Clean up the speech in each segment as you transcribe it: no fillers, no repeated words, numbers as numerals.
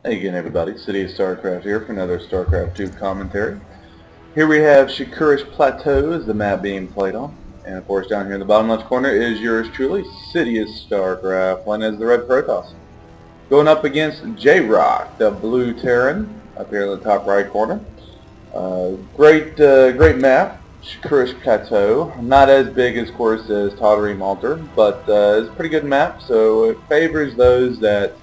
Hey again everybody, Cidious StarCraft here for another StarCraft 2 commentary. Here we have Cidious Plateau as the map being played on. And of course down here in the bottom left corner is yours truly, Cidious StarCraft, playing as the Red Protoss. Going up against JROC, the Blue Terran, up here in the top right corner. Great map, Cidious Plateau. Not as big of course as Tawdry Malter, but it's a pretty good map, so it favors those that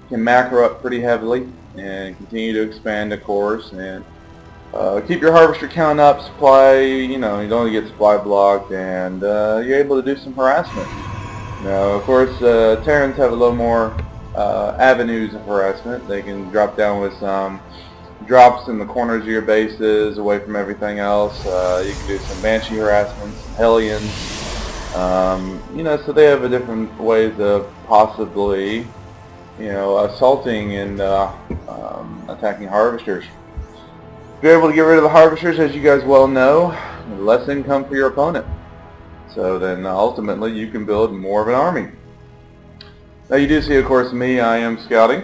can macro up pretty heavily and continue to expand the course and keep your harvester count up, supply, you don't get supply blocked, and you're able to do some harassment. Now, of course, Terrans have a little more avenues of harassment. They can drop down with some drops in the corners of your bases, away from everything else. You can do some Banshee harassment, some Hellions. So they have a different ways of possibly assaulting and attacking harvesters. If you're able to get rid of the harvesters, as you guys well know, less income for your opponent. So then ultimately you can build more of an army. Now you do see, of course, me, I am scouting.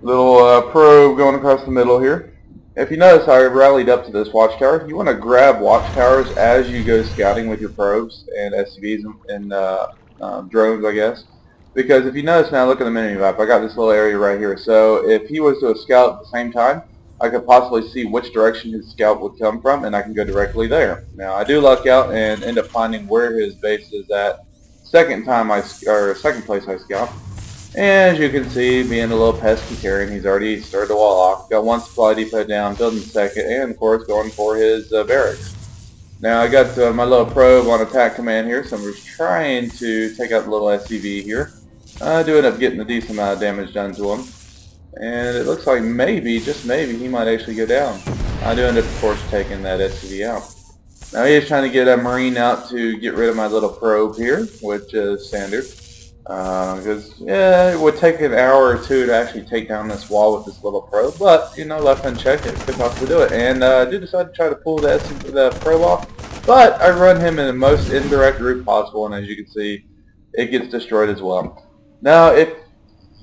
Little probe going across the middle here. If you notice, I rallied up to this watchtower. You want to grab watchtowers as you go scouting with your probes and SCVs and drones, I guess. Because if you notice now, look at the mini map, I got this little area right here. So if he was to scout at the same time, I could possibly see which direction his scout would come from, and I can go directly there. Now I do luck out and end up finding where his base is at second place I scout. And as you can see, being a little pesky Terran, he's already started the wall off. Got one supply depot down, building the second, and of course going for his barracks. Now I got my little probe on attack command here, so I'm just trying to take out the little SCV here. I do end up getting a decent amount of damage done to him. And it looks like maybe, just maybe, he might actually go down. I do end up, of course, taking that SCV out. Now he is trying to get a Marine out to get rid of my little probe here, which is standard. Because, yeah, it would take an hour or two to actually take down this wall with this little probe, but, left unchecked, it could possibly do it. And I did decide to try to pull the probe off, but I run him in the most indirect route possible, and as you can see, it gets destroyed as well. Now, if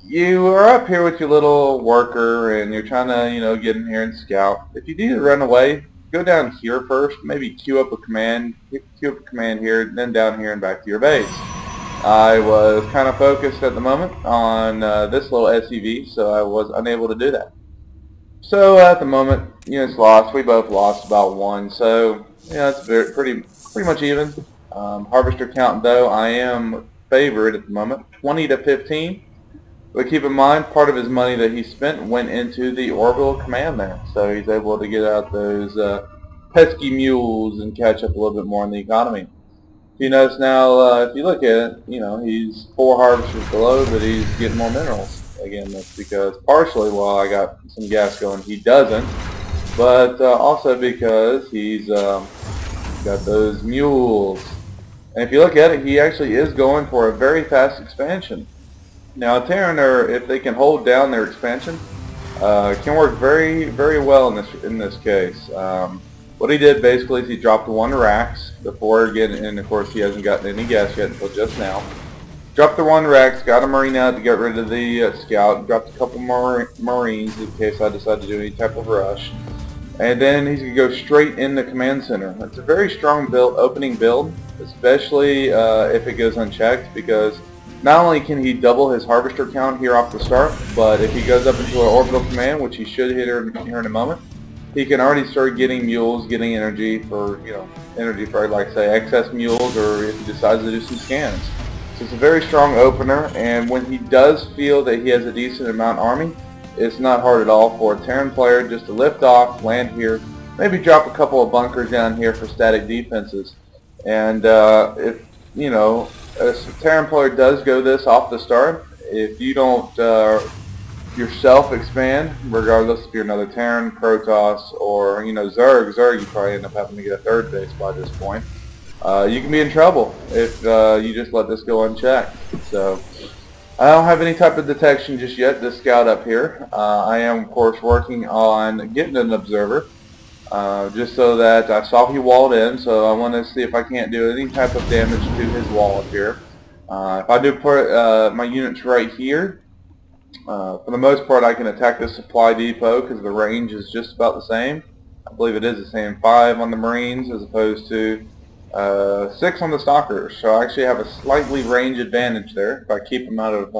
you are up here with your little worker and you're trying to, get in here and scout, if you need to run away, go down here first, maybe queue up a command here, then down here and back to your base. I was kind of focused at the moment on this little SCV, so I was unable to do that. So at the moment, it's lost. We both lost about one, so it's pretty much even. Harvester count though, I am favored at the moment, 20 to 15. But keep in mind, part of his money that he spent went into the orbital command there, so he's able to get out those pesky mules and catch up a little bit more in the economy. You notice now, if you look at it, he's 4 harvesters below, but he's getting more minerals. Again, that's because partially while I got some gas going, he doesn't, but also because he's got those mules. And if you look at it, he actually is going for a very fast expansion. Now, Terran, if they can hold down their expansion, can work very, very well in this case. What he did basically is he dropped 1 Rax before getting, and of course he hasn't gotten any gas yet until just now. Dropped the 1 Rax, got a Marine out to get rid of the scout, dropped a couple more Marines in case I decide to do any type of rush. And then he's going to go straight in the command center. It's a very strong opening build, especially if it goes unchecked, because not only can he double his harvester count here off the start, but if he goes up into an orbital command, which he should hit here in a moment, he can already start getting mules, getting energy for, like say, excess mules, or if he decides to do some scans. So it's a very strong opener, and when he does feel that he has a decent amount of army, it's not hard at all for a Terran player just to lift off, land here, maybe drop a couple of bunkers down here for static defenses. And if, a Terran player does go this off the start, if you don't yourself expand, regardless if you're another Terran, Protoss, or Zerg, you probably end up having to get a 3rd base by this point. You can be in trouble if you just let this go unchecked. So I don't have any type of detection just yet, this scout up here. I am, of course, working on getting an observer, just so that I saw he walled in, so I want to see if I can't do any type of damage to his wall up here. If I do put my units right here, For the most part, I can attack this supply depot because the range is just about the same. I believe it is the same 5 on the Marines as opposed to 6 on the Stalkers. So I actually have a slightly range advantage there. If I keep him out of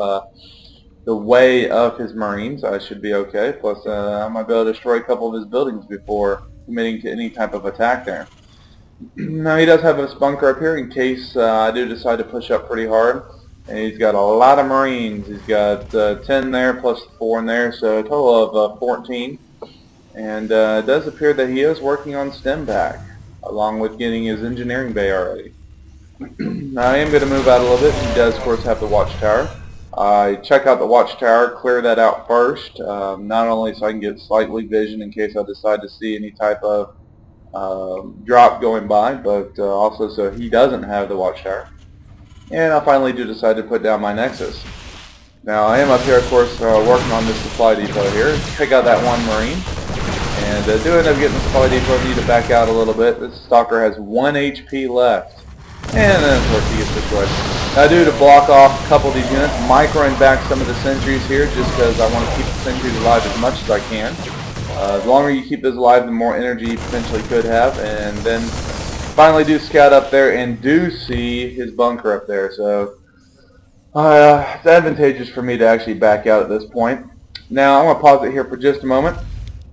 the way of his Marines, I should be okay. Plus, I might be able to destroy a couple of his buildings before committing to any type of attack there. Now, he does have a bunker up here in case I do decide to push up pretty hard. And he's got a lot of Marines. He's got 10 there plus 4 in there, so a total of 14. And it does appear that he is working on stem back, along with getting his engineering bay already. Now, I am going to move out a little bit. He does, of course, have the watchtower. I check out the watchtower, clear that out first, not only so I can get slightly vision in case I decide to see any type of drop going by, but also so he doesn't have the watchtower. And I finally do decide to put down my Nexus. Now I am up here, of course, working on this supply depot here. Check out that one Marine. And do end up getting the supply depot. I need to back out a little bit. This Stalker has 1 HP left. And then of course he gets destroyed. Now I do to block off a couple of these units, microing back some of the sentries here just because I want to keep the sentries alive as much as I can. The longer you keep those alive, the more energy you potentially could have. And then finally do scout up there and do see his bunker up there. So it's advantageous for me to actually back out at this point. Now I'm going to pause it here for just a moment.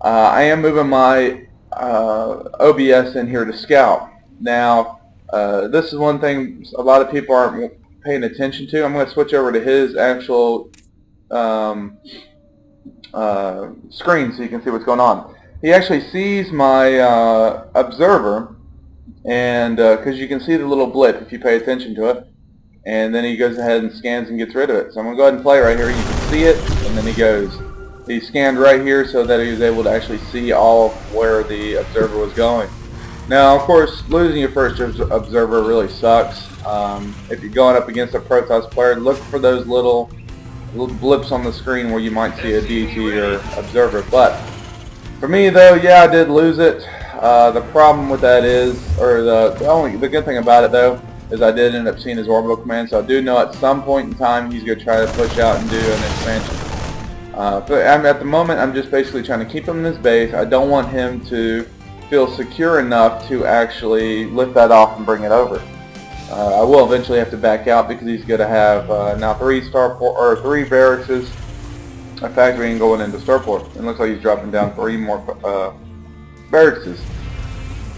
I am moving my OBS in here to scout. Now this is one thing a lot of people aren't paying attention to. I'm going to switch over to his actual screen so you can see what's going on. He actually sees my observer, and because you can see the little blip if you pay attention to it, and then he goes ahead and scans and gets rid of it. So I'm going to go ahead and play right here. You can see it, and then he scanned right here so that he was able to actually see all of where the observer was going. Now, of course, losing your first observer really sucks. If you're going up against a Protoss player, look for those little blips on the screen where you might see a DT or observer. But for me, though, yeah, I did lose it. The problem with that is, or the good thing about it, though, is I did end up seeing his orbital command. So I do know at some point in time he's going to try to push out and do an expansion. But at the moment, I'm just basically trying to keep him in his base. I don't want him to feel secure enough to actually lift that off and bring it over. I will eventually have to back out because he's going to have now 3 barracks, a factory, and going into starport. It looks like he's dropping down 3 more barracks.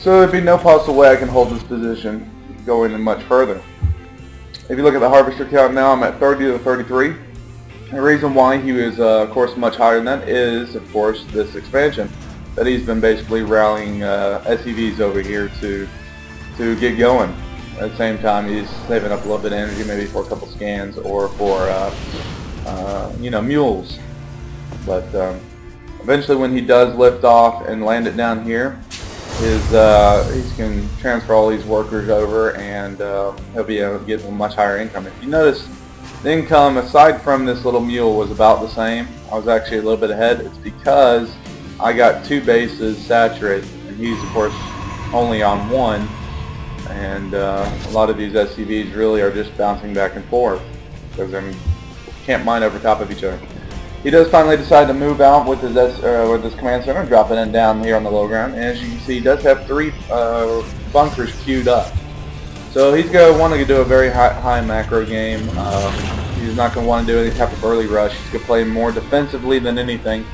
So there'd be no possible way I can hold this position going much further. If you look at the harvester count now, I'm at 30 to 33. The reason why he was, of course, much higher than that is, of course, this expansion that he's been basically rallying SCVs over here to get going. At the same time, he's saving up a little bit of energy, maybe for a couple scans or for mules. But eventually, when he does lift off and land it down here, he can transfer all these workers over, and he'll be able to get a much higher income. If you notice, the income aside from this little mule was about the same. I was actually a little bit ahead. It's because I got 2 bases saturated, and he's of course only on 1. And a lot of these SCVs really are just bouncing back and forth because they can't mine over top of each other. He does finally decide to move out with his command center, dropping it down here on the low ground. And as you can see, he does have 3 bunkers queued up. So he's going to want to do a very high macro game. He's not going to want to do any type of early rush. He's going to play more defensively than anything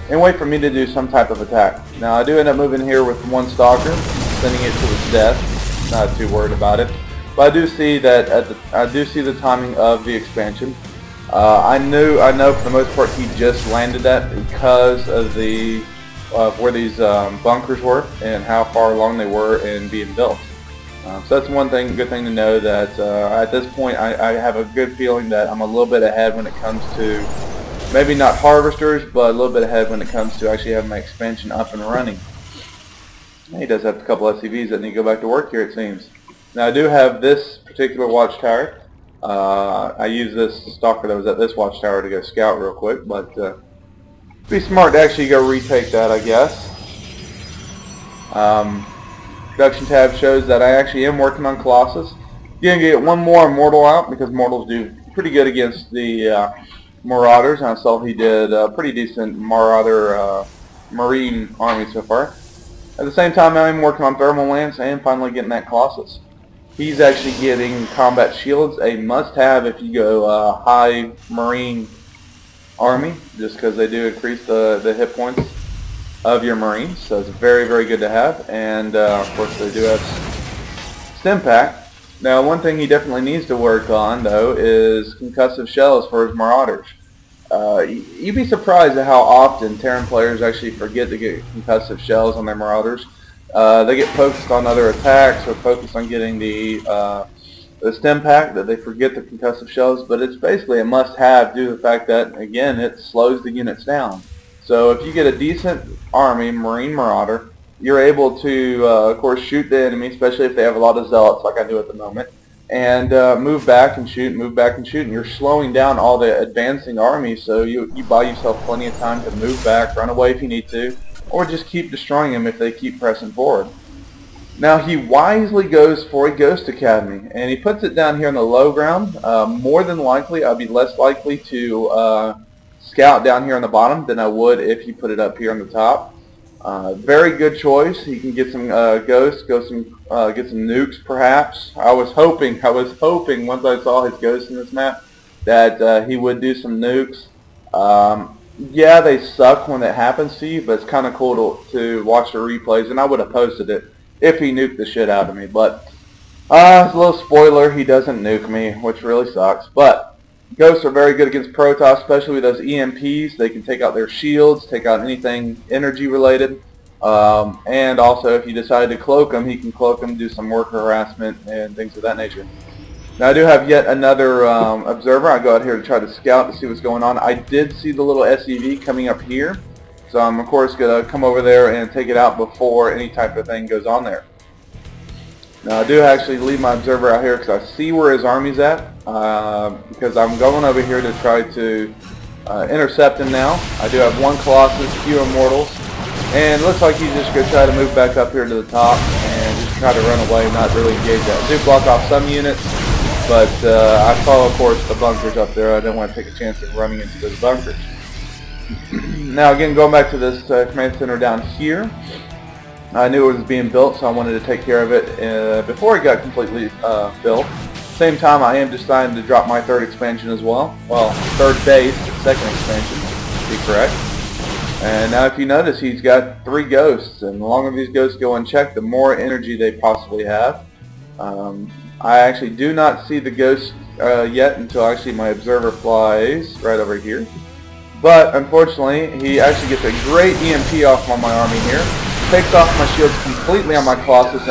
and wait for me to do some type of attack. Now I do end up moving here with 1 stalker, sending it to its death. Not too worried about it, but I do see that I do see the timing of the expansion. I know for the most part he just landed that because of where these bunkers were and how far along they were in being built. So that's one good thing to know, that at this point I have a good feeling that I'm a little bit ahead when it comes to maybe not harvesters, but a little bit ahead when it comes to actually having my expansion up and running. He does have a couple SCVs that need to go back to work here, it seems. Now I do have this particular watchtower. I use this stalker that was at this watchtower to go scout real quick, but it'd be smart to actually go retake that, I guess. Production tab shows that I actually am working on Colossus. You're going to get 1 more Immortal out because Mortals do pretty good against the Marauders, and I saw he did a pretty decent Marauder Marine army so far. At the same time, I'm working on Thermal Lance and finally getting that Colossus. He's actually getting combat shields, a must-have if you go high Marine army, just because they do increase the hit points of your Marines, so it's very, very good to have. And of course they do have stim pack. Now, one thing he definitely needs to work on, though, is concussive shells for his Marauders. You'd be surprised at how often Terran players actually forget to get concussive shells on their Marauders. They get focused on other attacks or focused on getting the stim pack that they forget the concussive shells, but it's basically a must-have due to the fact that, again, it slows the units down. So if you get a decent army, Marine Marauder, you're able to, of course, shoot the enemy, especially if they have a lot of Zealots like I do at the moment, and move back and shoot, and you're slowing down all the advancing armies, so you buy yourself plenty of time to move back, run away if you need to, or just keep destroying them if they keep pressing forward. Now, he wisely goes for a Ghost Academy, and he puts it down here on the low ground. More than likely, I'd be less likely to scout down here on the bottom than I would if you put it up here on the top. Very good choice. He can get some ghosts, get some nukes perhaps. I was hoping once I saw his ghosts in this map that he would do some nukes. Yeah, they suck when it happens to you, but it's kind of cool to watch the replays, and I would have posted it if he nuked the shit out of me. But it's a little spoiler, he doesn't nuke me, which really sucks. But ghosts are very good against Protoss, especially with those EMPs. They can take out their shields, take out anything energy related. And also, if you decide to cloak them, he can cloak them, do some worker harassment and things of that nature. Now, I do have yet another observer. I go out here to try to scout to see what's going on. I did see the little SUV coming up here, so I'm of course going to come over there and take it out before any type of thing goes on there. Now, I do actually leave my observer out here because I see where his army's at, because I'm going over here to try to intercept him now. I do have one Colossus, few Immortals, and it looks like he's just going to try to move back up here to the top and just try to run away, not really engage that. I do block off some units, but I saw, of course, the bunkers up there. I didn't want to take a chance of running into those bunkers. Now, again, going back to this command center down here, I knew it was being built, so I wanted to take care of it before it got completely built. Same time, I am deciding to drop my third expansion as well. Well, third base, second expansion, to be correct. And now, if you notice, he's got 3 ghosts, and the longer these ghosts go unchecked, the more energy they possibly have. I actually do not see the ghost yet until actually my observer flies right over here. But unfortunately, he actually gets a great EMP off on my army here, takes off my shields completely on my Colossus.